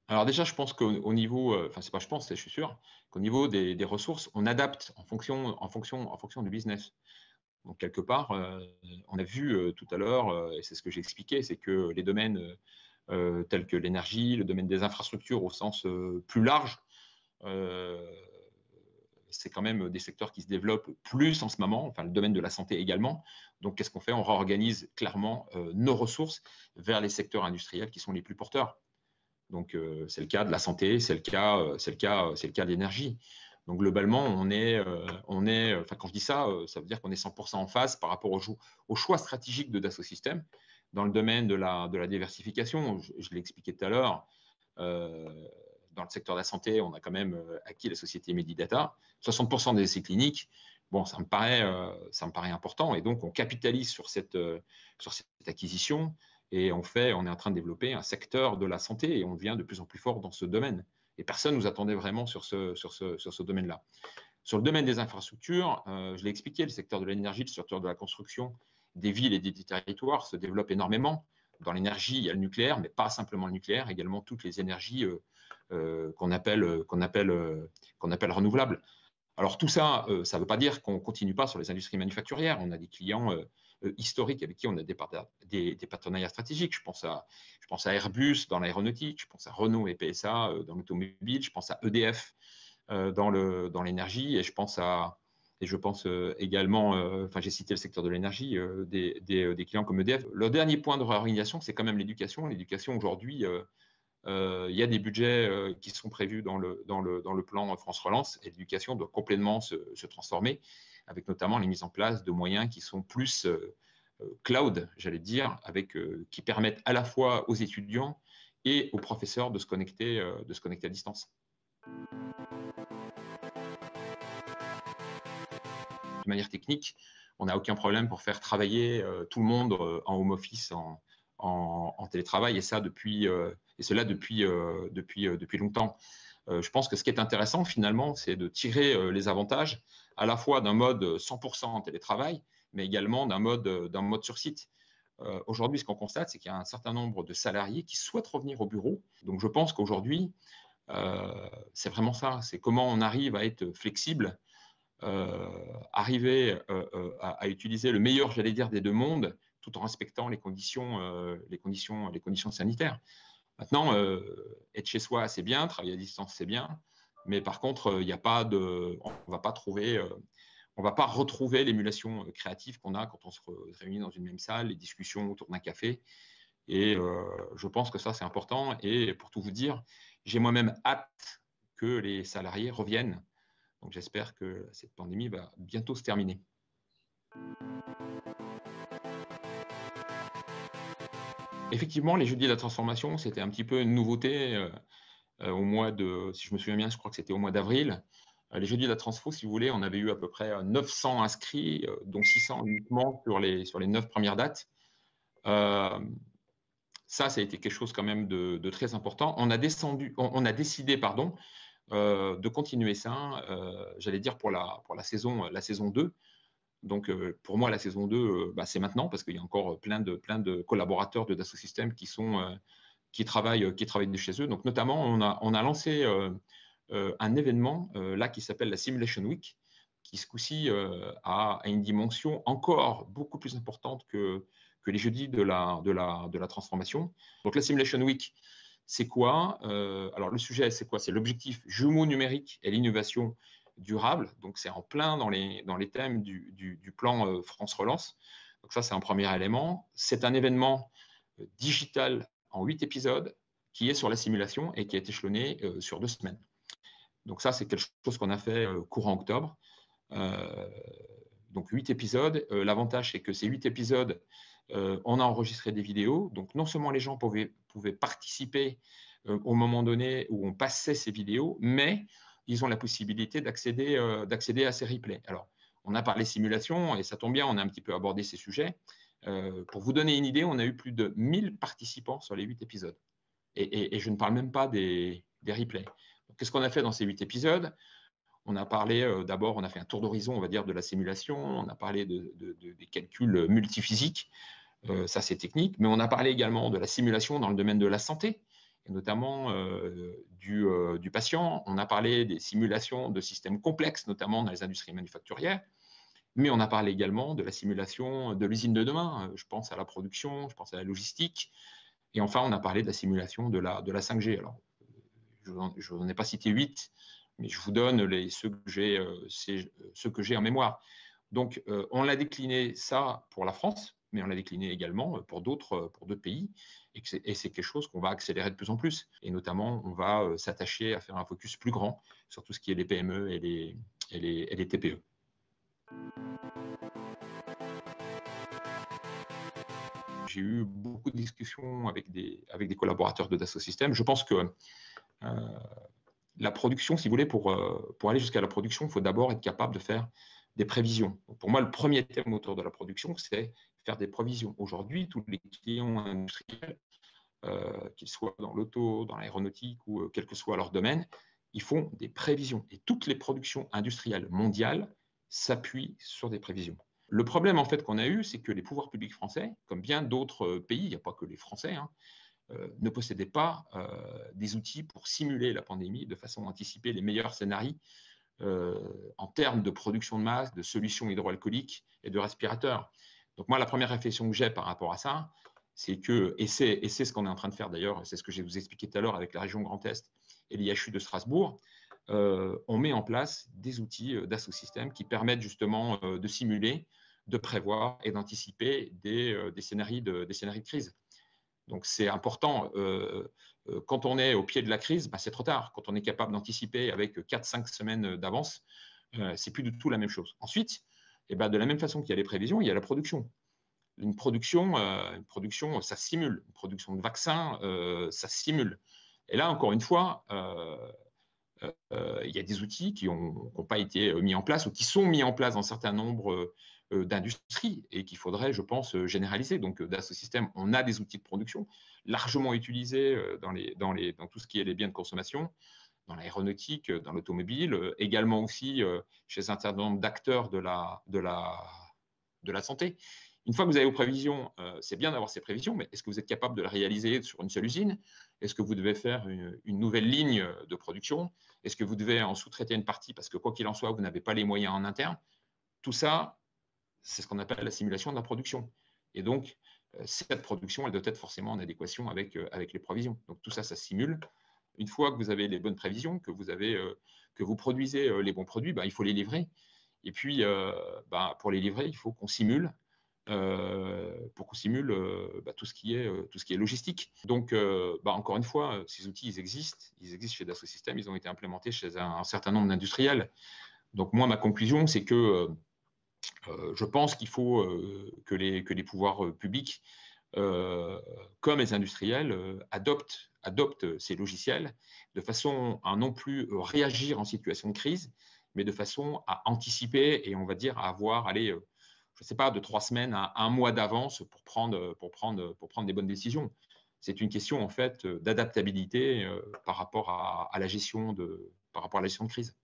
Alors déjà, je pense qu'au niveau, enfin c'est pas je pense, c'est je suis sûr, qu'au niveau des ressources, on adapte en fonction du business. Donc quelque part, on a vu, tout à l'heure, et c'est ce que j'ai expliqué, c'est que les domaines, tels que l'énergie, le domaine des infrastructures au sens, plus large, heu, c'est quand même des secteurs qui se développent plus en ce moment, enfin le domaine de la santé également. Donc qu'est-ce qu'on fait? On réorganise clairement, nos ressources vers les secteurs industriels qui sont les plus porteurs. Donc, c'est le cas de la santé, c'est le cas de l'énergie. Donc, globalement, enfin, quand je dis ça, ça veut dire qu'on est 100% en phase par rapport au choix stratégique de Dassault Systèmes dans le domaine de la diversification. Je l'ai expliqué tout à l'heure. Dans le secteur de la santé, on a quand même acquis la société Medidata. 60% des essais cliniques, bon, ça me paraît important. Et donc, on capitalise sur cette acquisition et on est en train de développer un secteur de la santé et on devient de plus en plus fort dans ce domaine. Et personne ne nous attendait vraiment sur ce domaine-là. Sur le domaine des infrastructures, je l'ai expliqué, le secteur de l'énergie, le secteur de la construction, des villes et des territoires se développe énormément. Dans l'énergie, il y a le nucléaire, mais pas simplement le nucléaire, également toutes les énergies qu'on appelle renouvelables. Alors tout ça, ça ne veut pas dire qu'on ne continue pas sur les industries manufacturières. On a des clients historiques avec qui on a des partenariats stratégiques. Je pense à Airbus dans l'aéronautique, je pense à Renault et PSA dans l'automobile, je pense à EDF dans l'énergie et je pense également, enfin j'ai cité le secteur de l'énergie, des clients comme EDF. Le dernier point de réorganisation, c'est quand même l'éducation. L'éducation aujourd'hui, il y a des budgets qui sont prévus dans le plan France Relance et l'éducation doit complètement se transformer avec notamment les mises en place de moyens qui sont plus cloud, j'allais dire, qui permettent à la fois aux étudiants et aux professeurs de se connecter à distance. De manière technique, on n'a aucun problème pour faire travailler tout le monde en home office, en télétravail, et cela depuis longtemps. Je pense que ce qui est intéressant finalement, c'est de tirer les avantages à la fois d'un mode 100% en télétravail, mais également d'un mode sur site. Aujourd'hui, ce qu'on constate, c'est qu'il y a un certain nombre de salariés qui souhaitent revenir au bureau. Donc, je pense qu'aujourd'hui, c'est vraiment ça. C'est comment on arrive à être flexible, arriver à utiliser le meilleur, j'allais dire, des deux mondes, tout en respectant les conditions sanitaires. Maintenant, être chez soi, c'est bien, travailler à distance, c'est bien, mais par contre, il n'y a pas de, on ne va pas retrouver l'émulation créative qu'on a quand on se réunit dans une même salle, les discussions autour d'un café. Et je pense que ça, c'est important. Et pour tout vous dire, j'ai moi-même hâte que les salariés reviennent. Donc j'espère que cette pandémie va bientôt se terminer. Effectivement, les jeudis de la transformation, c'était un petit peu une nouveauté au mois de, si je me souviens bien, je crois que c'était au mois d'avril. Les jeudis de la transfo, si vous voulez, on avait eu à peu près 900 inscrits, dont 600 uniquement sur les 9 premières dates. Ça a été quelque chose quand même de très important. On a décidé, pardon, de continuer ça, j'allais dire pour la saison 2. Donc, pour moi, la saison 2, c'est maintenant parce qu'il y a encore plein de collaborateurs de Dassault Systèmes qui travaillent de chez eux. Donc, notamment, on a lancé un événement là qui s'appelle la Simulation Week, qui ce coup-ci a une dimension encore beaucoup plus importante que les jeudis de la transformation. Donc, la Simulation Week, c'est quoi? Alors, le sujet, c'est quoi? C'est l'objectif jumeaux numériques et l'innovation durable. Donc, c'est en plein dans les thèmes du plan France Relance. Donc, ça, c'est un premier élément. C'est un événement digital en 8 épisodes qui est sur la simulation et qui a été échelonné sur 2 semaines. Donc, ça, c'est quelque chose qu'on a fait courant octobre. Donc 8 épisodes. L'avantage, c'est que ces 8 épisodes, on a enregistré des vidéos. Donc non seulement les gens pouvaient participer au moment donné où on passait ces vidéos, mais ils ont la possibilité d'accéder à ces replays. Alors, on a parlé simulation et ça tombe bien, on a un petit peu abordé ces sujets. Pour vous donner une idée, on a eu plus de 1000 participants sur les 8 épisodes. Et je ne parle même pas des replays. Qu'est-ce qu'on a fait dans ces 8 épisodes? On a parlé d'abord, on a fait un tour d'horizon, on va dire, de la simulation. On a parlé des calculs multiphysiques. Ça, c'est technique. Mais on a parlé également de la simulation dans le domaine de la santé. et notamment du patient. On a parlé des simulations de systèmes complexes, notamment dans les industries manufacturières. Mais on a parlé également de la simulation de l'usine de demain. Je pense à la production, je pense à la logistique. Et enfin, on a parlé de la simulation de la 5G. Alors, je n'en ai pas cité 8, mais je vous donne ceux que j'ai en mémoire. Donc, on l'a décliné ça pour la France, mais on l'a décliné également pour d'autres pays. Et c'est quelque chose qu'on va accélérer de plus en plus. Et notamment, on va s'attacher à faire un focus plus grand sur tout ce qui est les PME et les TPE. J'ai eu beaucoup de discussions avec des collaborateurs de Dassault Systèmes. Je pense que la production, si vous voulez, pour aller jusqu'à la production, il faut d'abord être capable de faire des prévisions. Donc pour moi, le premier thème autour de la production, c'est faire des prévisions. Aujourd'hui, tous les clients industriels, qu'ils soient dans l'auto, dans l'aéronautique ou quel que soit leur domaine, ils font des prévisions. Et toutes les productions industrielles mondiales s'appuient sur des prévisions. Le problème en fait qu'on a eu, c'est que les pouvoirs publics français, comme bien d'autres pays, il n'y a pas que les Français, ne possédaient pas des outils pour simuler la pandémie de façon à anticiper les meilleurs scénarios en termes de production de masse, de solutions hydroalcooliques et de respirateurs. Donc moi, la première réflexion que j'ai par rapport à ça, c'est que, et c'est ce qu'on est en train de faire d'ailleurs, c'est ce que je vais vous expliquer tout à l'heure avec la région Grand Est et l'IHU de Strasbourg, on met en place des outils Dassault Systèmes qui permettent justement de simuler, de prévoir et d'anticiper des scénarios de crise. Donc c'est important. Quand on est au pied de la crise, c'est trop tard. Quand on est capable d'anticiper avec 4-5 semaines d'avance, c'est plus du tout la même chose. Ensuite, de la même façon qu'il y a les prévisions, il y a la production. Une production, ça simule. Une production de vaccins, ça simule. Et là, encore une fois, il y a des outils qui n'ont pas été mis en place ou qui sont mis en place dans un certain nombre d'industries et qu'il faudrait, je pense, généraliser. Donc, Dassault Systèmes, on a des outils de production largement utilisés dans tout ce qui est les biens de consommation, dans l'aéronautique, dans l'automobile, également aussi chez un certain nombre d'acteurs de la santé. Une fois que vous avez vos prévisions, c'est bien d'avoir ces prévisions, mais est-ce que vous êtes capable de les réaliser sur une seule usine? Est-ce que vous devez faire une nouvelle ligne de production? Est-ce que vous devez en sous-traiter une partie parce que quoi qu'il en soit, vous n'avez pas les moyens en interne? Tout ça, c'est ce qu'on appelle la simulation de la production. Et donc, cette production, elle doit être forcément en adéquation avec les prévisions. Donc tout ça, ça simule. Une fois que vous avez les bonnes prévisions, que vous produisez les bons produits, il faut les livrer. Et puis, pour les livrer, il faut qu'on simule tout ce qui est logistique. Donc, encore une fois, ces outils, ils existent chez Dassault Systèmes, ils ont été implémentés chez un certain nombre d'industriels. Donc, moi, ma conclusion, c'est que je pense qu'il faut que les pouvoirs publics, comme les industriels, adoptent ces logiciels de façon à non plus réagir en situation de crise, mais de façon à anticiper et on va dire à avoir, je ne sais pas, de 3 semaines à 1 mois d'avance pour prendre des bonnes décisions. C'est une question en fait d'adaptabilité par rapport à la gestion de crise.